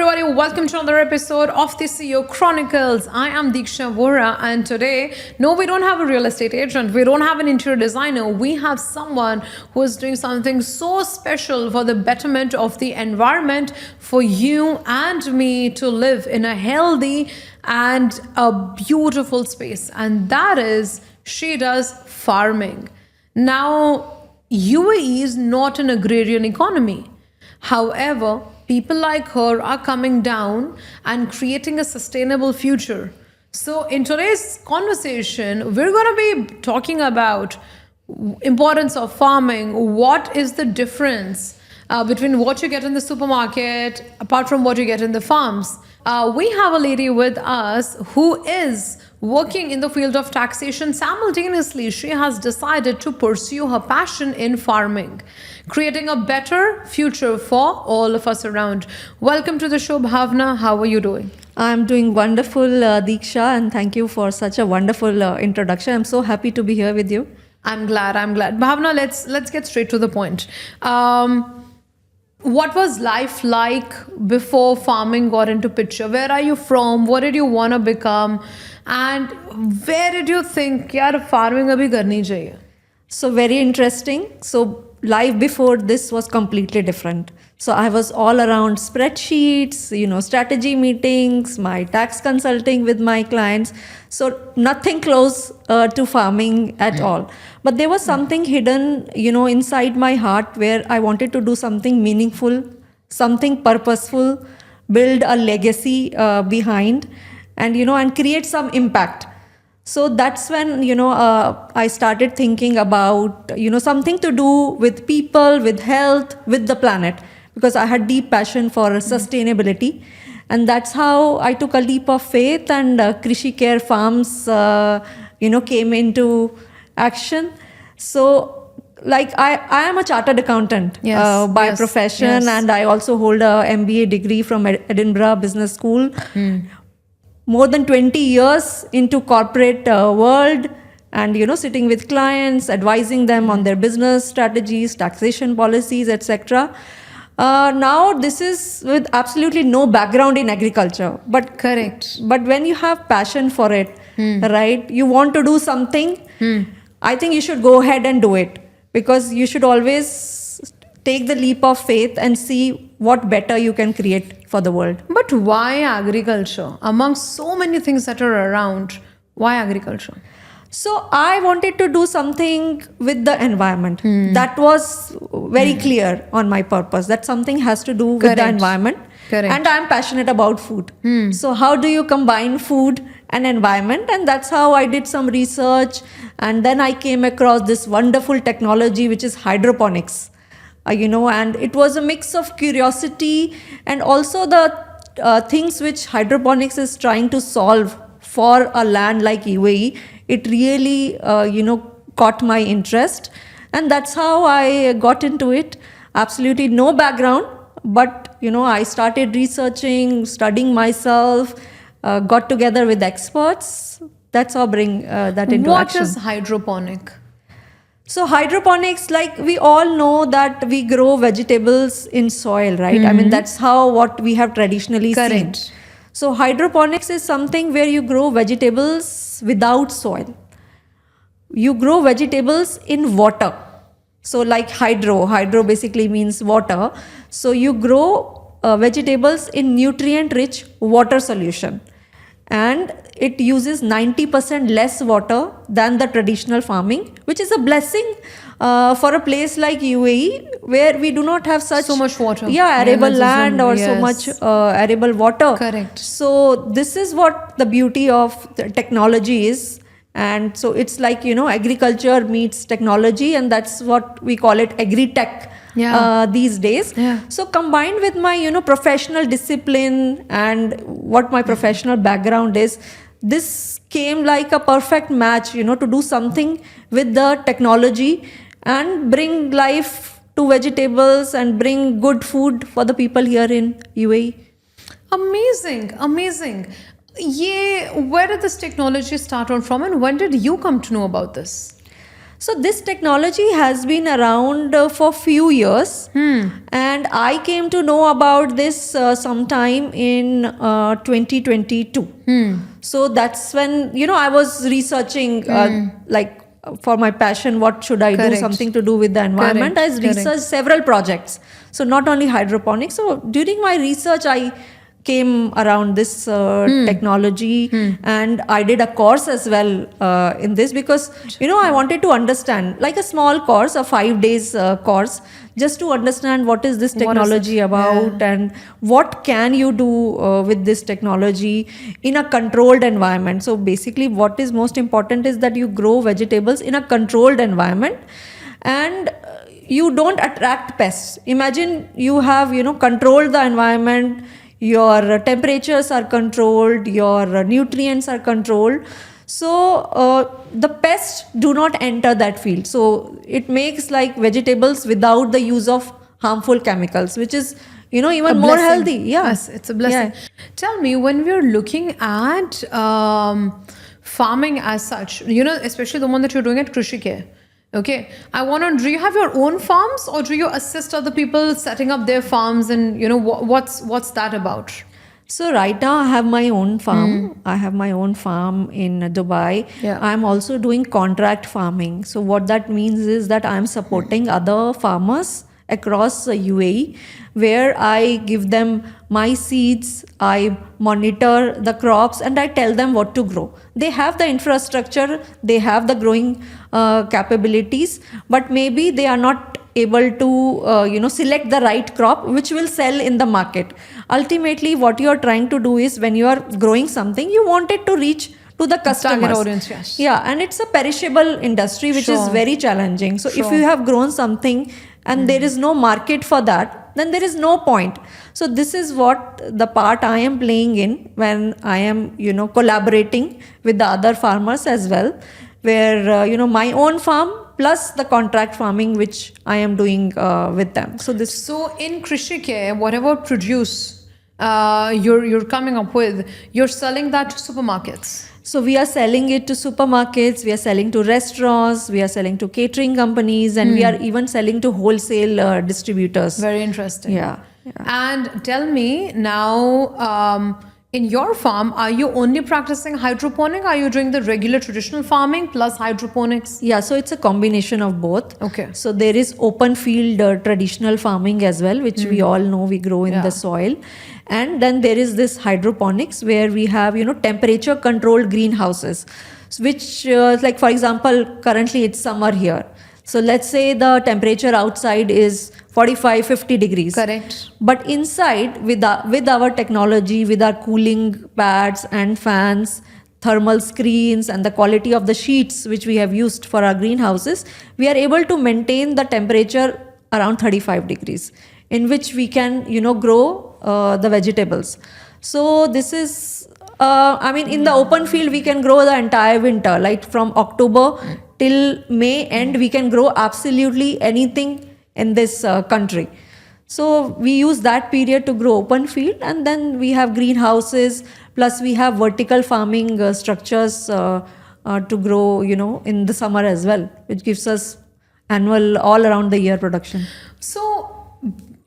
everybody, welcome to another episode of the CEO Chronicles. I am Diksha Vora, and today, no, we don't have a real estate agent, we don't have an interior designer, we have someone who is doing something so special for the betterment of the environment for you and me to live in a healthy and a beautiful space, and that is she does farming. Now, UAE is not an agrarian economy. However, people like her are coming down and creating a sustainable future. So, in today's conversation, we're going to be talking about importance of farming. What is the difference between what you get in the supermarket, apart from what you get in the farms? We have a lady with us who is working in the field of taxation. Simultaneously, she has decided to pursue her passion in farming, creating a better future for all of us around. Welcome to the show, Bhavna. How are you doing? I'm doing wonderful, Deeksha, and thank you for such a wonderful introduction. I'm so happy to be here with you. I'm glad. Bhavna, let's get straight to the point. What was life like before farming got into picture? Where are you from? What did you want to become? And where did you think, yaar, farming abhi karni chahiye? So very interesting. So life before this was completely different. So I was all around spreadsheets, strategy meetings, my tax consulting with my clients. So nothing close to farming at all. But there was something hidden, inside my heart where I wanted to do something meaningful, something purposeful, build a legacy behind, and create some impact. So that's when, I started thinking about, something to do with people, with health, with the planet, because I had deep passion for sustainability. And that's how I took a leap of faith, and Krishi Care Farms, came into action. So, like, I am a chartered accountant by profession, and I also hold a MBA degree from Edinburgh Business School. More than 20 years into corporate world, and sitting with clients, advising them on their business strategies, taxation policies, etc. Now this is with absolutely no background in agriculture, but correct. But when you have passion for it, right, you want to do something, I think you should go ahead and do it, because you should always take the leap of faith and see what better you can create for the world. But why agriculture? Among so many things that are around, why agriculture? So I wanted to do something with the environment. That was very clear on my purpose, that something has to do with the environment. Correct. And I'm passionate about food. So how do you combine food and environment? And that's how I did some research. And then I came across this wonderful technology, which is hydroponics. And it was a mix of curiosity and also the things which hydroponics is trying to solve for a land like UAE. It really, caught my interest. And that's how I got into it. Absolutely no background, but, I started researching, studying myself, got together with experts. That's how I bring that into action. What is hydroponic? So hydroponics, like we all know that we grow vegetables in soil, right? I mean, that's what we have traditionally seen. So hydroponics is something where you grow vegetables without soil. You grow vegetables in water. So like hydro basically means water. So you grow vegetables in nutrient-rich water solution. And it uses 90% less water than the traditional farming, which is a blessing for a place like UAE, where we do not have so much water. Arable land or so much arable water. Correct. So this is what the beauty of the technology is. And so it's like, agriculture meets technology, and that's what we call it, agri-tech. These days. So combined with my, professional discipline and what my professional background is, this came like a perfect match, to do something with the technology and bring life to vegetables and bring good food for the people here in UAE. Amazing. Where did this technology start on from, and when did you come to know about this? So this technology has been around for few years, and I came to know about this sometime in 2022. So that's when I was researching for my passion, what should I do, Correct. something to do with the environment. I Correct. researched several projects, so not only hydroponics. So during my research I came around this technology, and I did a course as well in this, because I wanted to understand, like a small course, a 5 days course, just to understand what is this technology about, and what can you do with this technology in a controlled environment. So basically what is most important is that you grow vegetables in a controlled environment, and you don't attract pests. Imagine you have controlled the environment, your temperatures are controlled, your nutrients are controlled, so the pests do not enter that field. So it makes like vegetables without the use of harmful chemicals, which is even more healthy. Yes, it's a blessing. Tell me, when we're looking at farming as such, especially the one that you're doing at Krishike, okay, I want to, do you have your own farms, or do you assist other people setting up their farms, and what's that about? So right now I have my own farm. I have my own farm in Dubai. Yeah. I'm also doing contract farming. So what that means is that I'm supporting other farmers across UAE, where I give them my seeds, I monitor the crops, and I tell them what to grow. They have the infrastructure, they have the growing capabilities, but maybe they are not able to select the right crop which will sell in the market. Ultimately what you are trying to do is, when you are growing something, you want it to reach to the customers. Target audience, yes. Yeah, and it's a perishable industry, which is very challenging. So if you have grown something and there is no market for that, then there is no point. So this is what the part I am playing in when I am collaborating with the other farmers as well, where my own farm plus the contract farming which I am doing with them. So in Krishike, whatever produce you're coming up with, you're selling that to supermarkets. So we are selling it to supermarkets, we are selling to restaurants, we are selling to catering companies, and we are even selling to wholesale distributors. Very interesting. Yeah. And tell me now, in your farm, are you only practicing hydroponic? Are you doing the regular traditional farming plus hydroponics? Yeah, so it's a combination of both. Okay. So there is open field traditional farming as well, which we all know we grow in the soil. And then there is this hydroponics, where we have, temperature controlled greenhouses, which like for example, currently it's summer here. So let's say the temperature outside is 45-50 degrees. Correct. But inside, with our technology, with our cooling pads and fans, thermal screens, and the quality of the sheets which we have used for our greenhouses, we are able to maintain the temperature around 35 degrees, in which we can grow the vegetables. So this is in the open field we can grow the entire winter, like from October till May end, we can grow absolutely anything in this country. So we use that period to grow open field, and then we have greenhouses, plus we have vertical farming structures to grow in the summer as well, which gives us annual all around the year production. So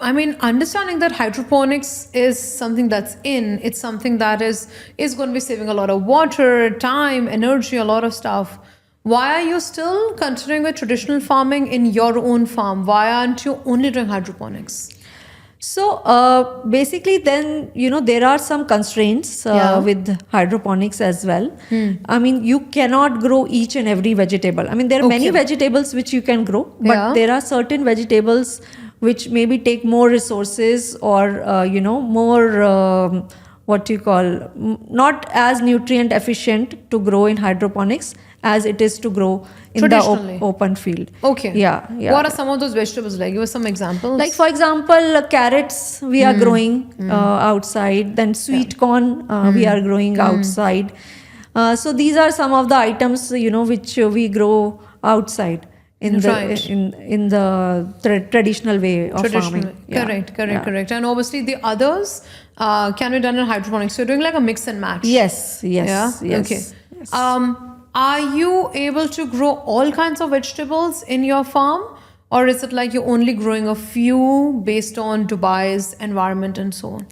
understanding that hydroponics is something it's something that is going to be saving a lot of water, time, energy, a lot of stuff. Why are you still continuing with traditional farming in your own farm? Why aren't you only doing hydroponics? So basically then, there are some constraints with hydroponics as well. You cannot grow each and every vegetable. There are many vegetables which you can grow, but there are certain vegetables which maybe take more resources, or more not as nutrient efficient to grow in hydroponics as it is to grow in the open field. Okay. Yeah. What are some of those vegetables like? Give us some examples. Like for example, carrots we are growing outside. Then sweet corn we are growing outside. So these are some of the items which we grow outside in the traditional way of farming. Correct. And obviously the others can be done in hydroponics. So you're doing like a mix and match. Yes. Okay. Yes. Are you able to grow all kinds of vegetables in your farm? Or is it like you're only growing a few based on Dubai's environment and so on?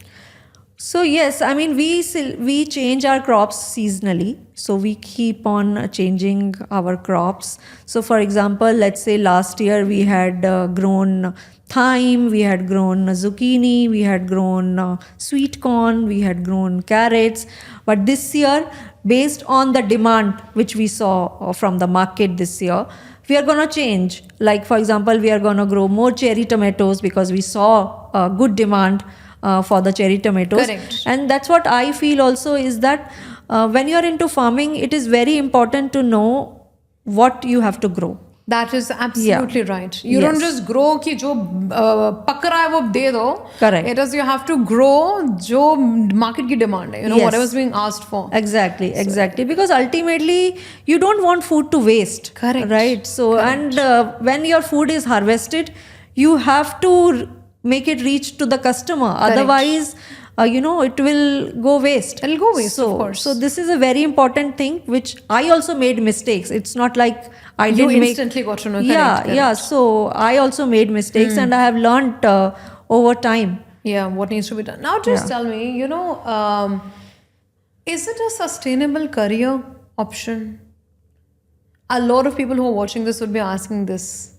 So yes, I mean we change our crops seasonally. So we keep on changing our crops. So for example, let's say last year we had grown thyme, we had grown zucchini, we had grown sweet corn, we had grown carrots. But this year, based on the demand which we saw from the market this year, we are going to change. Like for example, we are going to grow more cherry tomatoes because we saw good demand for the cherry tomatoes. Correct. And that's what I feel also is that when you're into farming, it is very important to know what you have to grow. That is absolutely right. You don't Yes. just grow कि जो पक रहा है वो दे दो. Correct. It is you have to grow जो market की demand है. You know Yes. whatever is being asked for. Exactly. Because ultimately, you don't want food to waste. Correct. Right? So, Correct. and when your food is harvested, you have to make it reach to the customer. Otherwise, it will go waste. It'll go waste, so, of course. So this is a very important thing, which I also made mistakes. It's not like I You didn't make. instantly got to know. Yeah, Correct. yeah. So I also made mistakes, and I have learned over time. Yeah, what needs to be done. Now just Yeah. tell me, is it a sustainable career option? A lot of people who are watching this would be asking this.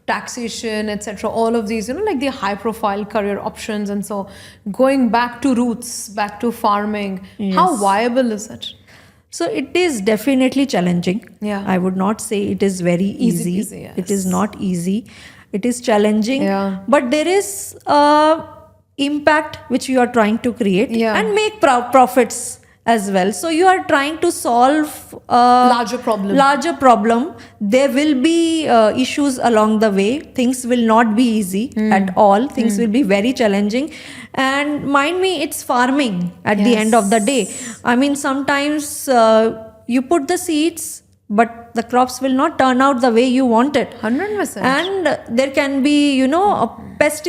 Taxation, etc. All of these, like the high profile career options and so going back to roots, back to farming. How Yes. viable is it? So it is definitely challenging. Yeah. I would not say it is very Easy easy. peasy, yes. It is not easy. It is challenging. Yeah. But there is impact which you are trying to create Yeah. and make profits as well. So you are trying to solve Larger problem. Larger problem. There will be issues along the way. Things will not be easy at all. Things will be very challenging. And mind me, it's farming at the end of the day. I mean, sometimes you put the seeds, but the crops will not turn out the way you want it. 100%. And there can be, a pest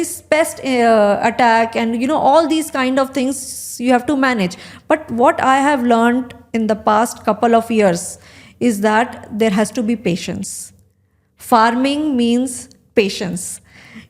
attack, and all these kind of things you have to manage. But what I have learned in the past couple of years is that there has to be patience. Farming means patience.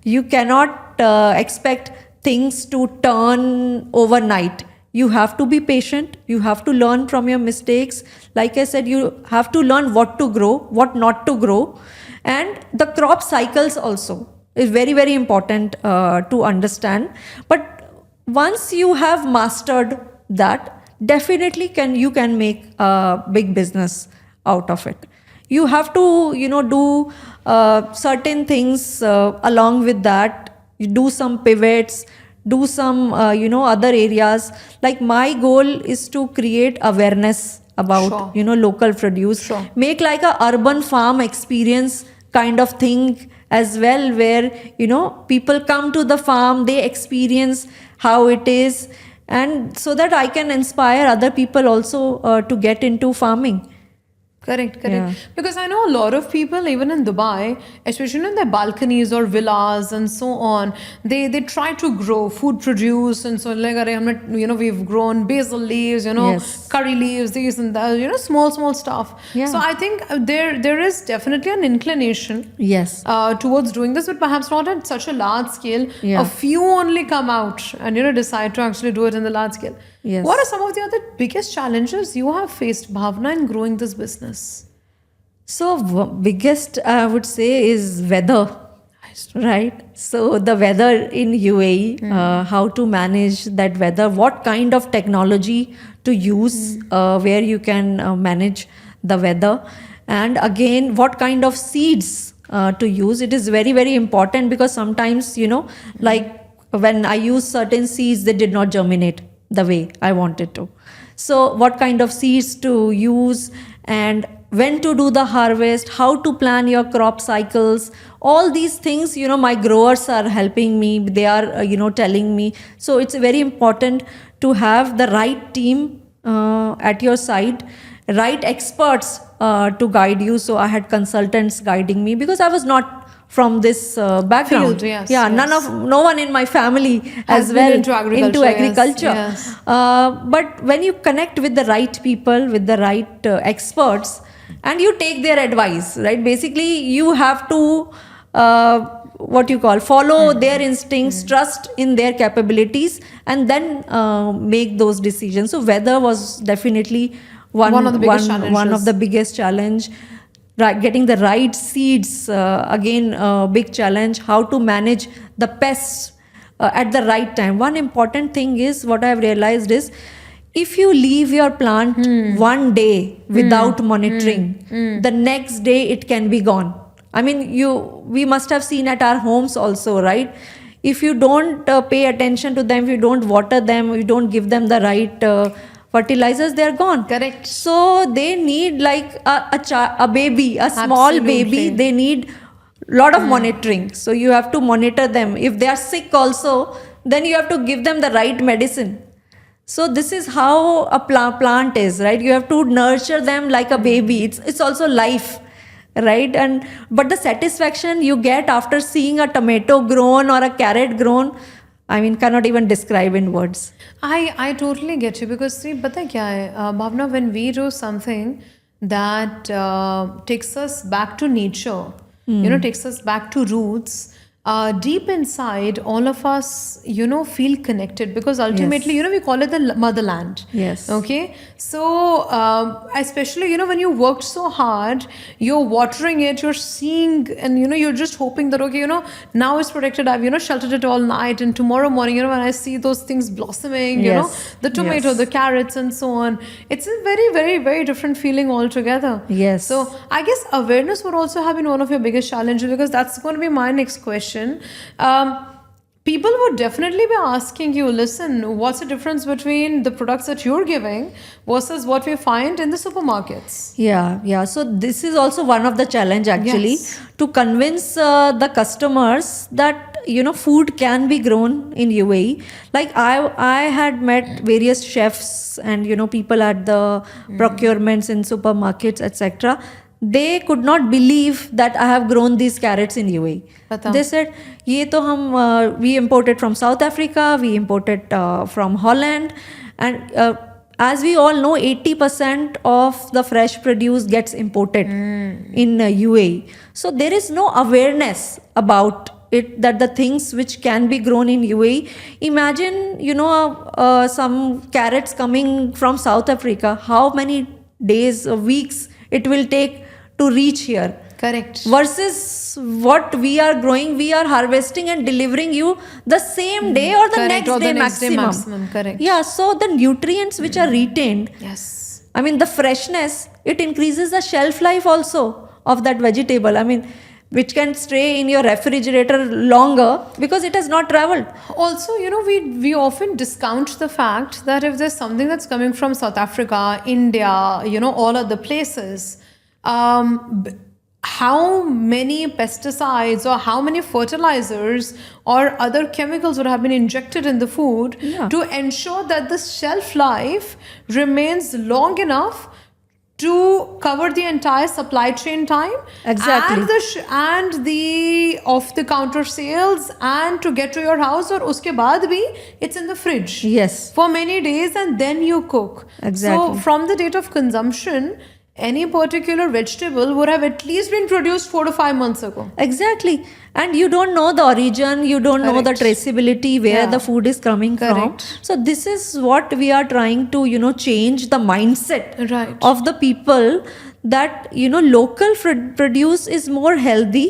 You cannot expect things to turn overnight. You have to be patient. You have to learn from your mistakes. Like I said, you have to learn what to grow, what not to grow. And the crop cycles also is very, very important to understand. But once you have mastered that, definitely you can make a big business out of it. You have to, do certain things along with that. You do some pivots, do some, other areas. Like my goal is to create awareness about, Sure. Local produce. Sure. Make like a urban farm experience kind of thing as well, where, people come to the farm, they experience how it is, and so that I can inspire other people also to get into farming. Correct. Yeah. Because I know a lot of people, even in Dubai, especially in their balconies or villas and so on, they try to grow food produce and so like, we've grown basil leaves, Yes. curry leaves, these and that, small stuff. Yeah. So I think there is definitely an inclination Yes. towards doing this, but perhaps not at such a large scale. Yeah. A few only come out and decide to actually do it in the large scale. Yes. What are some of the other biggest challenges you have faced, Bhavna, in growing this business? So biggest I would say is weather, right? So the weather in UAE, how to manage that weather, what kind of technology to use where you can manage the weather, and again what kind of seeds to use. It is very, very important because sometimes like when I use certain seeds, they did not germinate the way I wanted to. So what kind of seeds to use, and when to do the harvest, how to plan your crop cycles, all these things, my growers are helping me. They are, telling me. So it's very important to have the right team at your side, right experts to guide you. So I had consultants guiding me because I was not from this background. Field, yes, Yeah, yes. no one in my family Has as been well into agriculture, yes, agriculture. yes. But when you connect with the right people, with the right experts, and you take their advice, right? Basically, you have to what you call follow their instincts, trust in their capabilities, and then make those decisions. So weather was definitely One of the biggest one of challenges. the biggest challenge. Right, getting the right seeds, again a big challenge. How to manage the pests at the right time. One important thing is what I have realized is, if you leave your plant one day without monitoring, the next day it can be gone. I mean, we must have seen at our homes also, right? If you don't pay attention to them, if you don't water them, you don't give them the right fertilizers, they're gone. Correct. So they need like a baby, a small Absolutely. baby. They need lot of monitoring. So you have to monitor them. If they are sick also, then you have to give them the right medicine. So this is how a plant is, right? You have to nurture them like a baby. It's also life, right? And but the satisfaction you get after seeing a tomato grown or a carrot grown, I mean, cannot even describe in words. I totally get you because see, pata kya hai, Bhavna, when we do something that takes us back to nature, takes us back to roots. Deep inside, all of us, feel connected because ultimately, we call it the motherland. Yes. Okay. So, especially, when you worked so hard, you're watering it, you're seeing, and, you're just hoping that, okay, now it's protected. I've, sheltered it all night. And tomorrow morning, when I see those things blossoming, Yes. the tomato, Yes. the carrots, and so on, it's a very, very, very different feeling altogether. Yes. So, I guess awareness would also have been one of your biggest challenges because that's going to be my next question. People would definitely be asking you, listen, what's the difference between the products that you're giving versus what we find in the supermarkets? Yeah. So this is also one of the challenge actually, Yes. to convince the customers that food can be grown in UAE. Like I had met various chefs and people at the procurements in supermarkets, etc. They could not believe that I have grown these carrots in UAE. Pata. They said, "ये तो हम we imported from South Africa, we imported from Holland, and as we all know, 80% of the fresh produce gets imported in UAE. So there is no awareness about it, that the things which can be grown in UAE. Imagine, some carrots coming from South Africa. How many days or weeks it will take to reach here? Correct. Versus what we are growing, we are harvesting and delivering you the same day or the Correct, next or the day next day maximum. maximum, correct. Yeah, so the nutrients which are retained, Yes. I mean, the freshness, it increases the shelf life also of that vegetable. I mean, which can stay in your refrigerator longer because it has not traveled. Also, we often discount the fact that if there's something that's coming from South Africa, India, all other places, how many pesticides or how many fertilizers or other chemicals would have been injected in the food to ensure that the shelf life remains long enough to cover the entire supply chain time. Exactly. And the off the counter sales and to get to your house, or uske baad bhi it's in the fridge Yes. for many days and then you cook. Exactly. So from the date of consumption, any particular vegetable would have at least been produced 4 to 5 months ago. Exactly. And you don't know the origin, you don't know the Correct. traceability, where Yeah. the food is coming Correct. from. So this is what we are trying to, change the mindset Right. of the people, that, local produce is more healthy.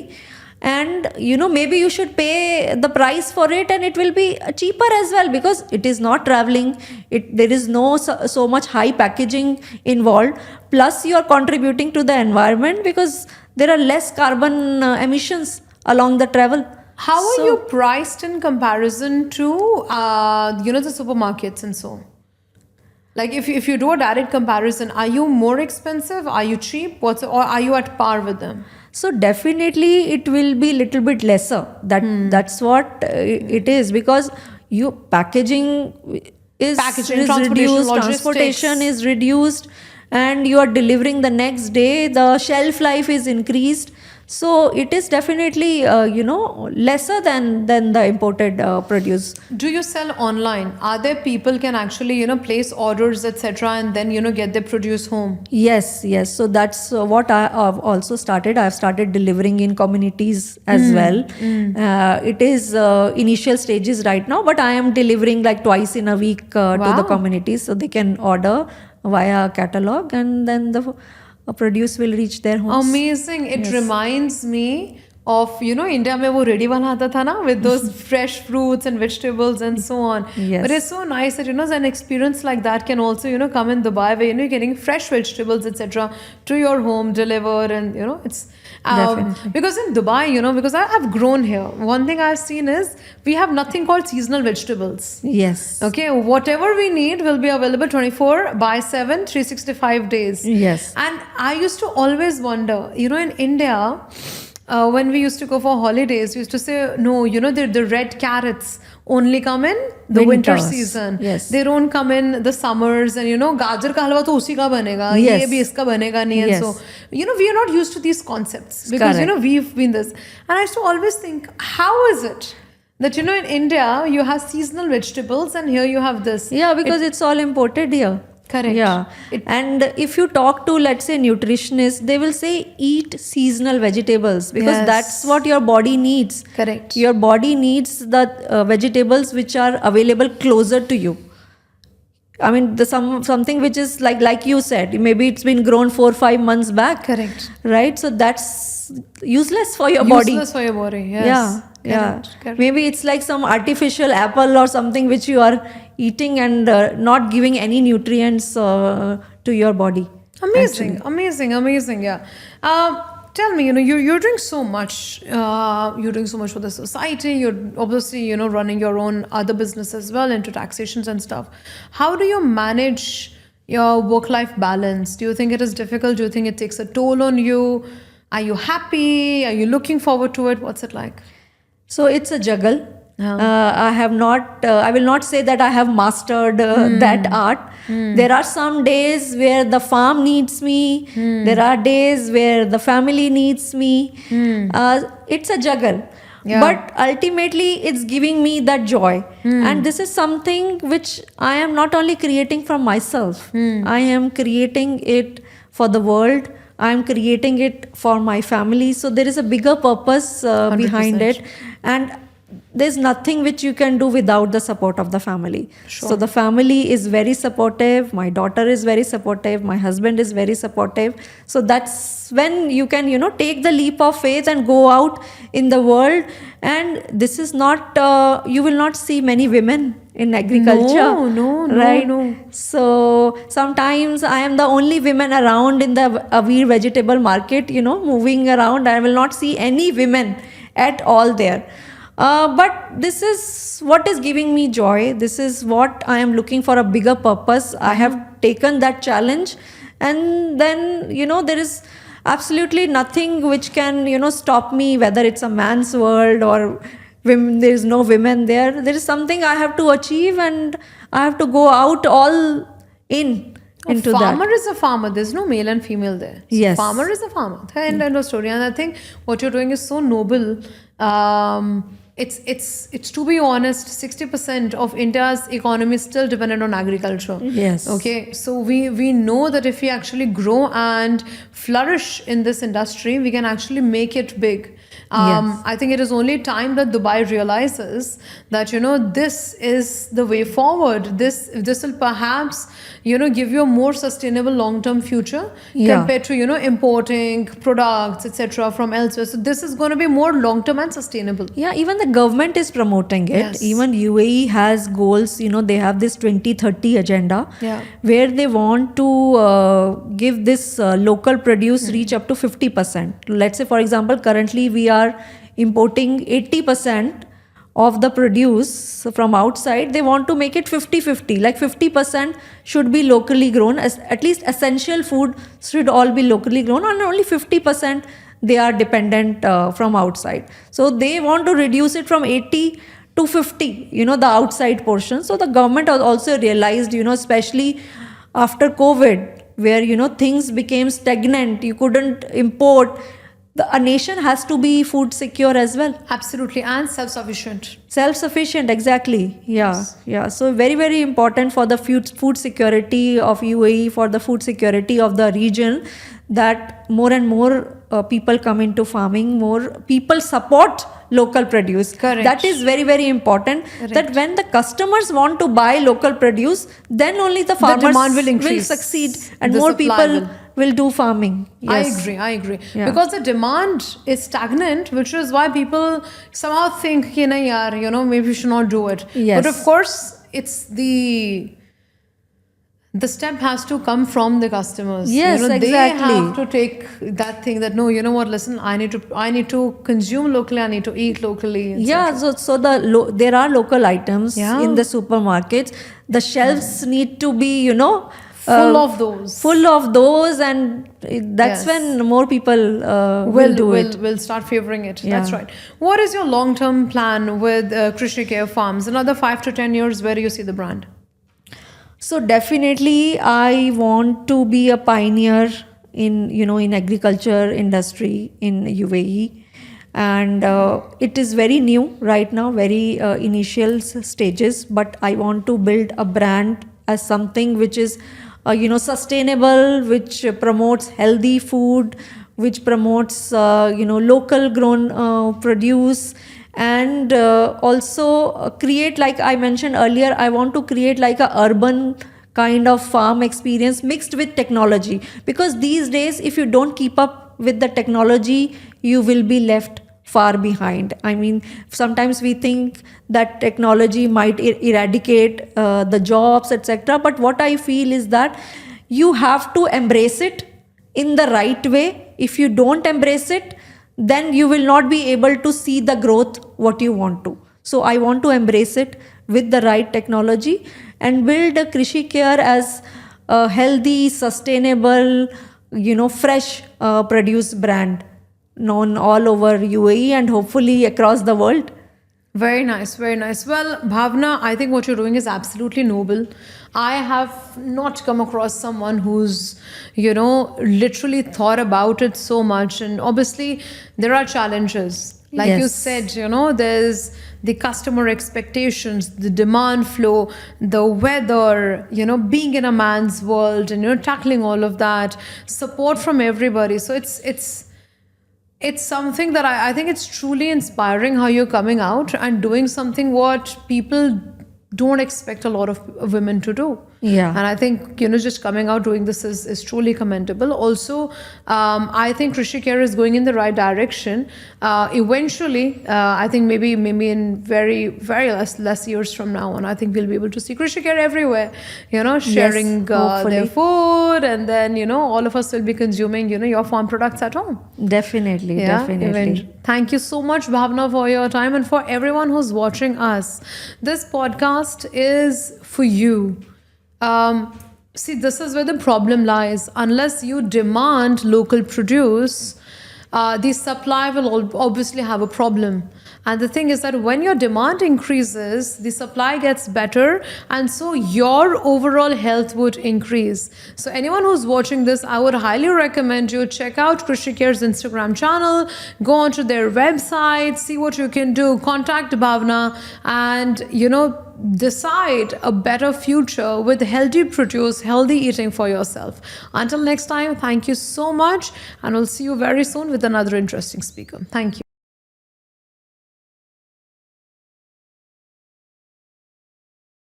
And maybe you should pay the price for it, and it will be cheaper as well because it is not traveling. There is no so much high packaging involved. Plus, you are contributing to the environment because there are less carbon emissions along the travel. How are So- you priced in comparison to, the supermarkets and so? Like if you do a direct comparison, are you more expensive? Are you cheap? Or are you at par with them? So definitely it will be little bit lesser. That's what it is, because you packaging is Packaging, reduced, transportation, transportation logistics. is reduced, and you are delivering the next day. The shelf life is increased. So it is definitely, lesser than the imported produce. Do you sell online? Are there people can actually, place orders, etc., and then, get their produce home? Yes, yes. So that's what I have also started. I've started delivering in communities as well. It is initial stages right now, but I am delivering like twice in a week to the Wow. communities, so they can order via catalog, and then the produce will reach their homes. Amazing. It reminds me of, India mein wo ready wala aata tha na, with those fresh fruits and vegetables and so on. Yes. But it's so nice that, an experience like that can also, come in Dubai where, you're getting fresh vegetables, etc., to your home, deliver, and, it's... Definitely. because in Dubai, because I've grown here, one thing I've seen is we have nothing called seasonal vegetables. Yes. Okay, whatever we need will be available 24/7, 365 days. Yes. And I used to always wonder, in India, when we used to go for holidays, we used to say, no, the red carrots only come in the winter Winters. season. Yes. They don't come in the summers, and gajar ka halwa to usi ka banega, Yes. ye bhi iska banega nahi. And Yes. so, we are not used to these concepts because, Correct. we've been this. And I used to always think, how is it that, in India, you have seasonal vegetables and here you have this? Yeah, because it's all imported here. Correct. Yeah. And if you talk to, let's say, nutritionists, they will say eat seasonal vegetables because Yes. that's what your body needs. Correct. Your body needs the vegetables which are available closer to you. I mean, something which is like you said, maybe it's been grown 4-5 months back. Correct. Right? So that's useless for your body. Useless for your body. Yes. Yeah, yeah. Correct, correct. Maybe it's like some artificial apple or something which you are eating and not giving any nutrients to your body. Amazing, amazing. Yeah. Tell me, you're doing so much. You're doing so much for the society. You're obviously, running your own other business as well into taxations and stuff. How do you manage your work-life balance? Do you think it is difficult? Do you think it takes a toll on you? Are you happy? Are you looking forward to it? What's it like? So it's a juggle. Yeah. I will not say that I have mastered that art. There are some days where the farm needs me. There are days where the family needs me. It's a juggle. Yeah. But ultimately, it's giving me that joy. And this is something which I am not only creating from myself, I am creating it for the world. I'm creating it for my family. So there is a bigger purpose behind 100%. it. And there's nothing which you can do without the support of the family. Sure. So the family is very supportive. My daughter is very supportive. My husband is very supportive. So that's when you can, take the leap of faith and go out in the world. And this is not, you will not see many women in agriculture. No, right? no. So sometimes I am the only woman around in the Aweer vegetable market, moving around. I will not see any women at all there. But this is what is giving me joy. This is what I am looking for, a bigger purpose. I have taken that challenge, and then there is absolutely nothing which can stop me, whether it's a man's world or women, there is no women there. There is something I have to achieve, and I have to go out all into A farmer that. is a farmer. There's no male and female there. So Yes. farmer is a farmer. End of story. And I think what you're doing is so noble. It's to be honest, 60% of India's economy is still dependent on agriculture. Yes. Okay. So we know that if we actually grow and flourish in this industry, we can actually make it big. Yes. I think it is only time that Dubai realizes that this is the way forward. This will perhaps give you a more sustainable long-term future Yeah. compared to importing products, etc., from elsewhere. So this is going to be more long-term and sustainable. Yeah, even the government is promoting it. Yes. Even UAE has goals, they have this 2030 agenda Yeah. where they want to give this local produce reach up to 50%. Let's say, for example, currently we are importing 80% of the produce from outside. They want to make it 50-50. Like 50% should be locally grown. At least essential food should all be locally grown, and only 50% they are dependent from outside. So they want to reduce it from 80 to 50, the outside portion. So the government has also realized, especially after COVID, where, things became stagnant, you couldn't import. a nation has to be food secure as well. Absolutely, and self-sufficient. Self-sufficient, exactly. Yeah. So very, very important for the food security of UAE, for the food security of the region, that more and more people come into farming, more people support local produce. Correct. That is very, very important. Correct. That when the customers want to buy local produce, then only the farmers demand will increase. succeed, and The more supply people will do farming. Yes. I agree. Yeah. Because the demand is stagnant, which is why people somehow think, maybe we should not do it. Yes. But of course, it's the step has to come from the customers. Yes, They exactly. have to take that thing that, no, you know what, listen, I need to consume locally, I need to eat locally. etc. Yeah, so there are local items Yeah. in the supermarkets. The shelves need to be, Full of those. full of those, and that's Yes. when more people will do it. Will start favoring it. Yeah. That's right. What is your long-term plan with Krishi Care Farms? Another 5 to 10 years, where do you see the brand? So definitely, I want to be a pioneer in agriculture industry in UAE, and it is very new right now, very initial stages. But I want to build a brand as something which is sustainable, which promotes healthy food, which promotes local grown produce, and also create, like I mentioned earlier, I want to create like a urban kind of farm experience mixed with technology, because these days if you don't keep up with the technology, you will be left far behind. I mean, sometimes we think that technology might eradicate the jobs, etc. But what I feel is that you have to embrace it in the right way. If you don't embrace it, then you will not be able to see the growth what you want to. So I want to embrace it with the right technology and build a Krishi Care as a healthy, sustainable, fresh produce brand known all over UAE and hopefully across the world. Very nice, very nice. Well, Bhavna, I think what you're doing is absolutely noble. I have not come across someone who's, literally thought about it so much. And obviously, there are challenges. Like you Yes. said, there's the customer expectations, the demand flow, the weather, being in a man's world and, tackling all of that, support from everybody. So it's something that I think it's truly inspiring how you're coming out and doing something what people don't expect a lot of women to do. Yeah. And I think, just coming out doing this is truly commendable. Also, I think Krishi Care is going in the right direction. Eventually, I think maybe in very, very less years from now on, I think we'll be able to see Krishi Care everywhere, sharing hopefully. their food, and then, all of us will be consuming, your farm products at home. Definitely. Thank you so much, Bhavna, for your time, and for everyone who's watching us. This podcast is for you. See, this is where the problem lies. Unless you demand local produce, the supply will obviously have a problem. And the thing is that when your demand increases, the supply gets better, and so your overall health would increase. So anyone who's watching this, I would highly recommend you check out Krishi Care's Instagram channel, go onto their website, see what you can do, contact Bhavna, and decide a better future with healthy produce, healthy eating for yourself. Until next time, thank you so much, and we'll see you very soon with another interesting speaker. Thank you.